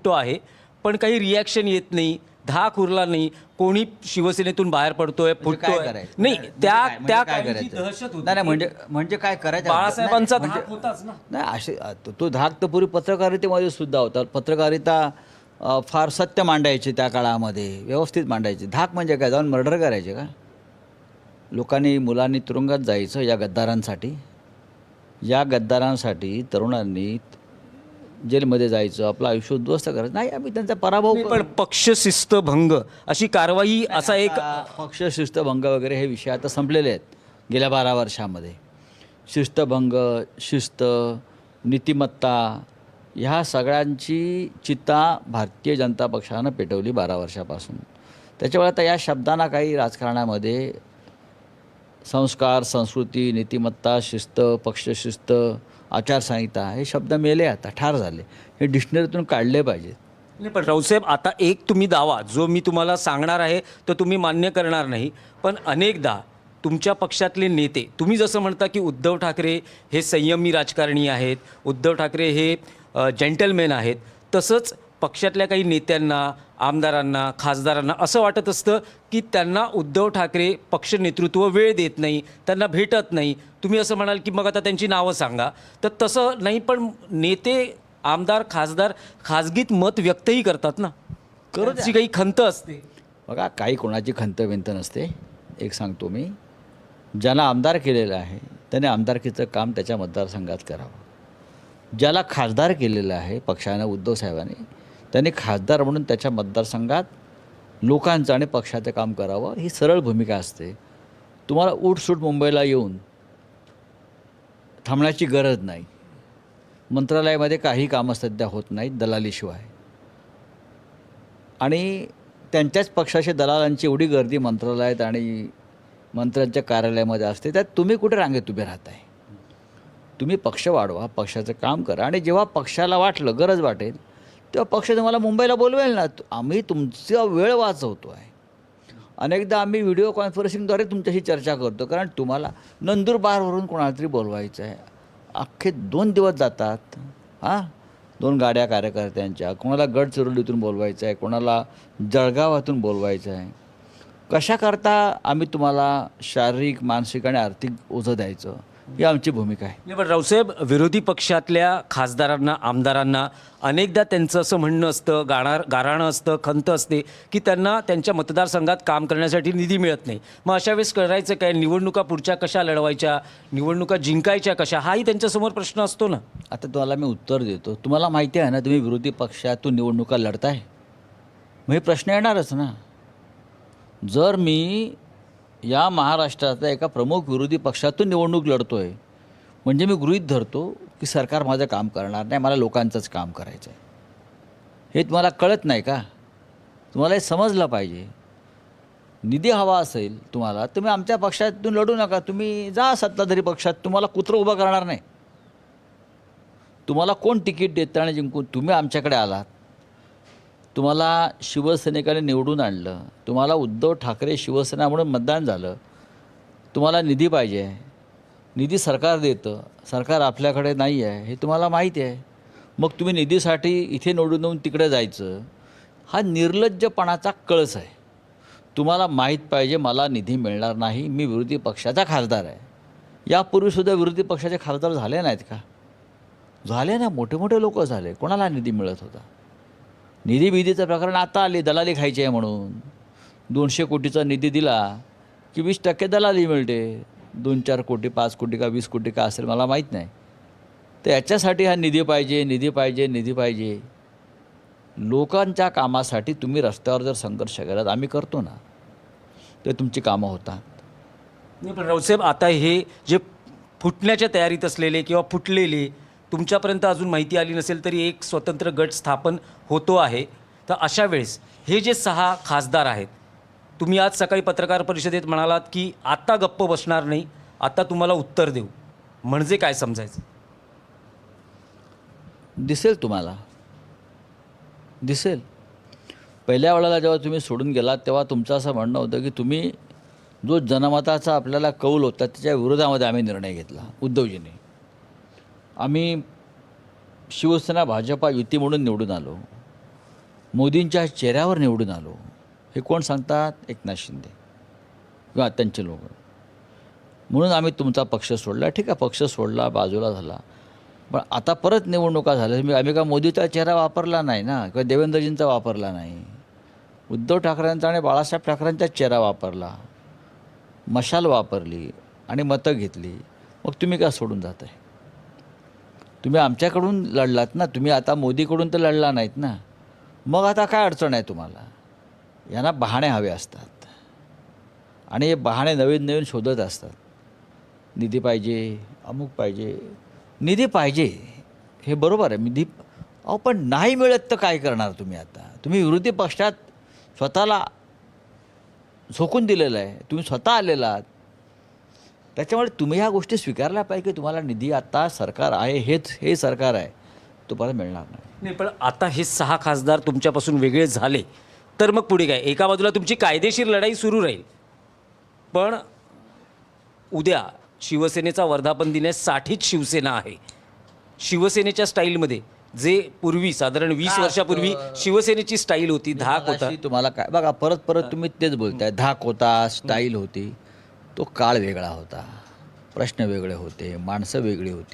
फुटतो आहे, पण काही रिॲक्शन येत नाही, धाक उरला नाही, कोणी शिवसेनेतून बाहेर पडतोय, फुटतोय नाही, त्या काळाची दहशत होती. नाही म्हणजे काय करायचं बाळासाहेबांचा धाक होताच ना. नाही असे तो धाक तर पुरी पत्रकारितेमध्ये सुद्धा होता. पत्रकारिता फार सत्य मांडायचे त्या काळामध्ये, व्यवस्थित मांडायचे. धाक म्हणजे काय, जाऊन मर्डर करायचे का? लोकांनी मुलांनी तुरुंगात जायचं या गद्दारांसाठी तरुणांनी जेलमध्ये जायचं, आपलं आयुष्य उद्ध्वस्त करायचं. नाही, आम्ही त्यांचा पराभव पण पक्ष शिस्तभंग अशी कारवाई असा एक पक्ष शिस्तभंग वगैरे हे विषय आता संपलेले आहेत गेल्या 12 वर्षामध्ये. शिस्तभंग, शिस्त, नीतिमत्ता ह्या सगळ्यांची चिता भारतीय जनता पक्षानं पेटवली 12 वर्षापासून. त्याच्यामुळे आता या शब्दांना काही राजकारणामध्ये संस्कार, संस्कृती, नीतिमत्ता, शिस्त, पक्षशिस्त, आचारसंहिता हे शब्द मेले, आता ठार झाले. हे डिक्शनरीतून काढले पाहिजेत. नाही, पण राऊसाहेब आता एक तुम्ही दावा जो मी तुम्हाला सांगणार आहे तो तुम्ही मान्य करणार नाही, पण अनेकदा तुमच्या पक्षातले नेते, तुम्ही जसं म्हणता की उद्धव ठाकरे हे संयमी राजकारणी आहेत, उद्धव ठाकरे हे जेंटलमॅन आहेत, तसंच पक्षातल्या काही नेत्यांना, आमदारांना, खासदारांना असं वाटत असतं की त्यांना उद्धव ठाकरे पक्ष नेतृत्व वेळ देत नाही, त्यांना भेटत नाही. तुम्ही असं म्हणाल की मग आता त्यांची नावं सांगा, तर तसं नाही, पण नेते, आमदार, खासदार खाजगीत मत व्यक्तही करतात ना, त्यांची काही खंत असते. बघा, काही कोणाची खंत विंत नसते. एक सांगतो मी, ज्याला आमदार केलेलं आहे त्याने आमदारकीचं काम त्याच्या मतदारसंघात करावं. ज्याला खासदार केलेलं आहे पक्षानं, उद्धव साहेबांनी, त्यांनी खासदार म्हणून त्याच्या मतदारसंघात लोकांचं आणि पक्षाचं काम करावं. ही सरळ भूमिका असते. तुम्हाला उठसूट मुंबईला येऊन थांबण्याची गरज नाही. मंत्रालयामध्ये काही कामं सध्या होत नाहीत दलालीशिवाय, आणि त्यांच्याच पक्षाच्या दलालांची एवढी गर्दी मंत्रालयात आणि मंत्र्यांच्या कार्यालयामध्ये असते. त्यात तुम्ही कुठे रांगेत उभे राहताय? तुम्ही पक्ष वाढवा, पक्षाचं काम करा, आणि जेव्हा पक्षाला वाटलं, गरज वाटेल, तेव्हा पक्ष तुम्हाला मुंबईला बोलवेल ना. आम्ही तुमचा वेळ वाचवतो आहे. अनेकदा आम्ही व्हिडिओ कॉन्फरन्सिंगद्वारे तुमच्याशी चर्चा करतो, कारण तुम्हाला नंदुरबारवरून कोणाला तरी बोलवायचं आहे. अख्खे 2 दिवस जातात. 2 गाड्या कार्यकर्त्यांच्या, कोणाला गडचिरोलीतून बोलवायचं आहे, कोणाला जळगावातून बोलवायचं आहे. कशाकरता आम्ही तुम्हाला शारीरिक, मानसिक आणि आर्थिक ओझं द्यायचं, ही आमची भूमिका आहे. नाही, पण रावसाहेब, विरोधी पक्षातल्या खासदारांना, आमदारांना अनेकदा त्यांचं असं म्हणणं असतं, गाऱ्हाणं असतं, खंत असते की त्यांना त्यांच्या मतदारसंघात काम करण्यासाठी निधी मिळत नाही. मग अशा वेळेस करायचं काय? निवडणुका पुढच्या कशा लढवायच्या, निवडणुका जिंकायच्या कशा, हाही त्यांच्यासमोर प्रश्न असतो ना. आता तुम्हाला मी उत्तर देतो. तुम्हाला माहिती आहे ना, तुम्ही विरोधी पक्षातून निवडणुका लढताय, मग हे प्रश्न येणारच ना. जर मी या महाराष्ट्रातल्या एका प्रमुख विरोधी पक्षातून निवडणूक लढतो आहे, म्हणजे मी गृहीत धरतो की सरकार माझं काम करणार नाही, मला लोकांचंच काम करायचं आहे. हे तुम्हाला कळत नाही का? तुम्हाला हे समजलं पाहिजे. निधी हवा असेल तुम्हाला, तुम्ही आमच्या पक्षातून लढू नका. तुम्ही जा सत्ताधारी पक्षात, तुम्हाला कुत्रं उभं करणार नाही. तुम्हाला कोण तिकीट देतं आणि जिंकून तुम्ही आमच्याकडे आलात. तुम्हाला शिवसैनिकाने निवडून आणलं, तुम्हाला उद्धव ठाकरे शिवसेना म्हणून मतदान झालं. तुम्हाला निधी पाहिजे आहे, निधी सरकार देतं, सरकार आपल्याकडे नाही आहे, हे तुम्हाला माहिती आहे. मग तुम्ही निधीसाठी इथे निवडून येऊन तिकडे जायचं, हा निर्लज्जपणाचा कळस आहे. तुम्हाला माहीत पाहिजे मला निधी मिळणार नाही, मी विरोधी पक्षाचा खासदार आहे. यापूर्वीसुद्धा विरोधी पक्षाचे खासदार झाले नाहीत का? झाले ना, मोठे मोठे लोक झाले. कोणाला निधी मिळत होता? निधीचं प्रकरण आता आले, दलाली खायची आहे म्हणून. 200 कोटीचा निधी दिला की 20% दलाली मिळते. 2-4 कोटी, 5 कोटी का 20 कोटी का असेल मला माहीत नाही. तर याच्यासाठी हा निधी पाहिजे. लोकांच्या कामासाठी तुम्ही रस्त्यावर जर संघर्ष कराल, आम्ही करतो ना, तर तुमची कामं होतात. नाही, पण रावसाहेब, आता हे जे फुटण्याच्या तयारीत असलेले किंवा फुटलेले, तुमच्यापर्यंत अजून माहिती आली नसेल तरी एक स्वतंत्र गट स्थापन होतो आहे. तर अशा वेळेस हे जे 6 खासदार आहेत, तुम्ही आज सकाळी पत्रकार परिषदेत म्हणालात की आता गप्प बसणार नाही, आता तुम्हाला उत्तर देऊ, म्हणजे काय समजायचं? दिसेल तुम्हाला, दिसेल. पहिल्या वेळेला जेव्हा तुम्ही सोडून गेलात तेव्हा तुमचं असं म्हणणं होतं की तुम्ही जो जनमताचा आपल्याला कौल होता त्याच्या विरोधामध्ये आम्ही निर्णय घेतला उद्धवजींनी. आम्ही शिवसेना भाजपा युती म्हणून निवडून आलो. मोदींच्या चेहऱ्यावर निवडून आलो हे कोण सांगतात? एकनाथ शिंदे किंवा त्यांचे लोक. म्हणून आम्ही तुमचा पक्ष सोडला. ठीक आहे, पक्ष सोडला, बाजूला झाला. पण आता परत निवडणुका झाल्या, आम्ही का मोदीचा चेहरा वापरला नाही ना, किंवा देवेंद्रजींचा वापरला नाही. उद्धव ठाकरेंचा आणि बाळासाहेब ठाकरेंचा चेहरा वापरला, मशाल वापरली आणि मतं घेतली. मग तुम्ही का सोडून जाताय? तुम्ही आमच्याकडून लढलात ना, तुम्ही आता मोदीकडून तर लढला नाहीत ना. मग आता काय अडचण आहे तुम्हाला? यांना बहाणे हवे असतात आणि हे बहाणे नवीन नवीन शोधत असतात. निधी पाहिजे, अमुक पाहिजे. निधी पाहिजे हे बरोबर आहे, निधी पण नाही मिळत तर काय करणार तुम्ही? आता तुम्ही विरोधी पक्षात स्वतःला झोकून दिलेलं आहे, तुम्ही स्वतः आलेला आहात. त्याच्यामुळे तुम्ही ह्या गोष्टी स्वीकारल्या पाहिजे की तुम्हाला निधी आता सरकार आहे, हे सरकार आहे, तो परत मिळणार नाही. नाही, पण आता हे 6 खासदार तुमच्यापासून वेगळे झाले तर मग पुढे काय? एका बाजूला तुमची कायदेशीर लढाई सुरू राहील, पण उद्या शिवसेनेचा वर्धापन दिनासाठीच शिवसेना आहे. शिवसेनेच्या स्टाईलमध्ये जे पूर्वी साधारण 20 वर्षापूर्वी शिवसेनेची स्टाईल होती, धाक होता. मगाशी तुम्हाला काय बघा, परत तुम्ही तेच बोलताय. धाक होता, स्टाईल होती. तो काळ वेगळा होता, प्रश्न वेगळे होते, माणसं वेगळी होती.